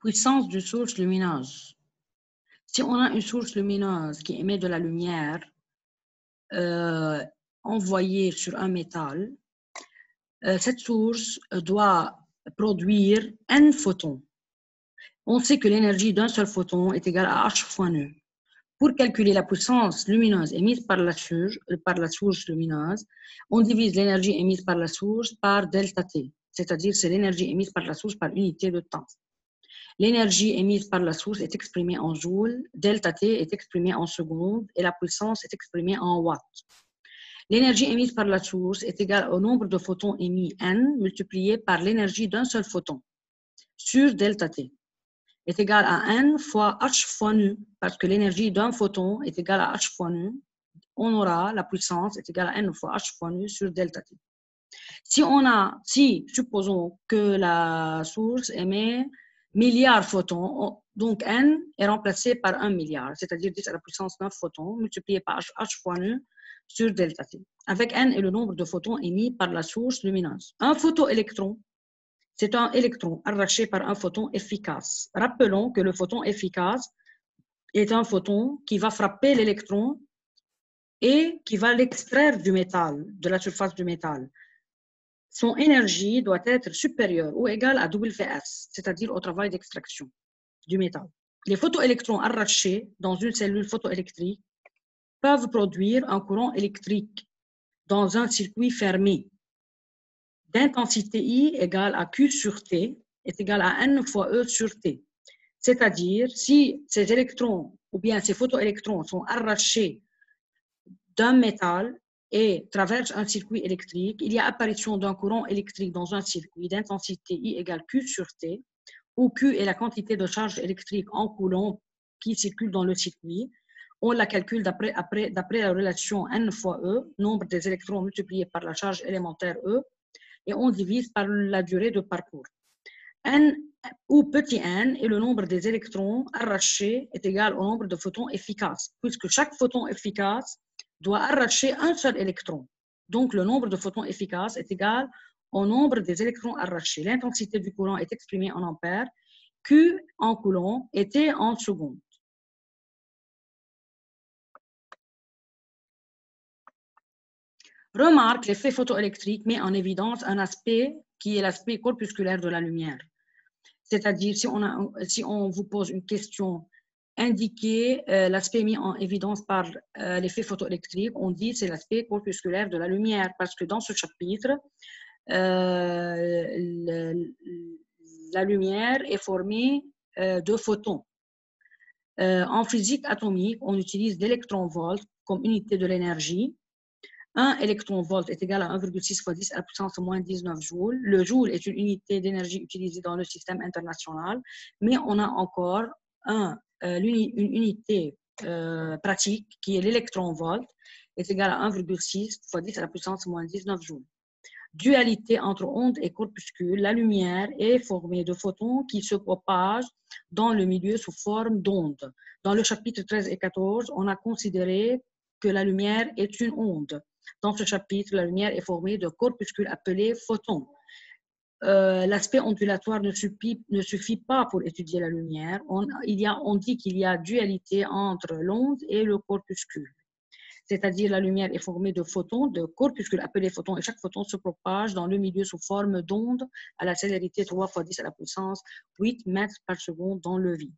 Puissance d'une source lumineuse. Si on a une source lumineuse qui émet de la lumière envoyée sur un métal, cette source doit produire n photons. On sait que l'énergie d'un seul photon est égale à h fois nu. Pour calculer la puissance lumineuse émise par la source lumineuse, on divise l'énergie émise par la source par delta T, c'est-à-dire c'est l'énergie émise par la source par unité de temps. L'énergie émise par la source est exprimée en joules, delta T est exprimée en secondes et la puissance est exprimée en watts. L'énergie émise par la source est égale au nombre de photons émis N multiplié par l'énergie d'un seul photon sur delta T est égal à N fois H fois nu, parce que l'énergie d'un photon est égale à H fois nu. On aura la puissance est égale à N fois H fois nu sur delta T. Si supposons que la source émet milliards de photons, donc N est remplacé par 1 milliard, c'est-à-dire 10 à la puissance 9 photons multiplié par H fois nu sur delta T. Avec N est le nombre de photons émis par la source lumineuse. Un photoélectron, c'est un électron arraché par un photon efficace. Rappelons que le photon efficace est un photon qui va frapper l'électron et qui va l'extraire du métal, de la surface du métal. Son énergie doit être supérieure ou égale à WS, c'est-à-dire au travail d'extraction du métal. Les photoélectrons arrachés dans une cellule photoélectrique peuvent produire un courant électrique dans un circuit fermé d'intensité I égale à Q sur T est égal à N fois E sur T. C'est-à-dire, si ces électrons ou bien ces photoélectrons sont arrachés d'un métal et traversent un circuit électrique, il y a apparition d'un courant électrique dans un circuit d'intensité I égale Q sur T, où Q est la quantité de charge électrique en coulomb qui circule dans le circuit. On la calcule d'après la relation N fois E, nombre des électrons multiplié par la charge élémentaire E, et on divise par la durée de parcours. N ou petit n est le nombre des électrons arrachés est égal au nombre de photons efficaces, puisque chaque photon efficace doit arracher un seul électron. Donc, le nombre de photons efficaces est égal au nombre des électrons arrachés. L'intensité du courant est exprimée en ampères, Q en coulomb et T en secondes. Remarque, l'effet photoélectrique met en évidence un aspect qui est l'aspect corpusculaire de la lumière. C'est-à-dire, si on vous pose une question, indiquez l'aspect mis en évidence par l'effet photoélectrique, on dit c'est l'aspect corpusculaire de la lumière, parce que dans ce chapitre, la lumière est formée de photons. En physique atomique, on utilise l'électron-volt comme unité de l'énergie. Un électron-volt est égal à 1,6 fois 10 à la puissance moins 19 joules. Le joule est une unité d'énergie utilisée dans le système international, mais on a encore une unité pratique qui est l'électron-volt, est égal à 1,6 fois 10 à la puissance moins 19 joules. Dualité entre onde et corpuscule, la lumière est formée de photons qui se propagent dans le milieu sous forme d'ondes. Dans le chapitre 13 et 14, on a considéré que la lumière est une onde. Dans ce chapitre, la lumière est formée de corpuscules appelés photons. L'aspect ondulatoire ne suffit pas pour étudier la lumière. On dit qu'il y a dualité entre l'onde et le corpuscule. C'est-à-dire la lumière est formée de photons, de corpuscules appelés photons, et chaque photon se propage dans le milieu sous forme d'onde à la célérité 3 fois 10 à la puissance 8 mètres par seconde dans le vide.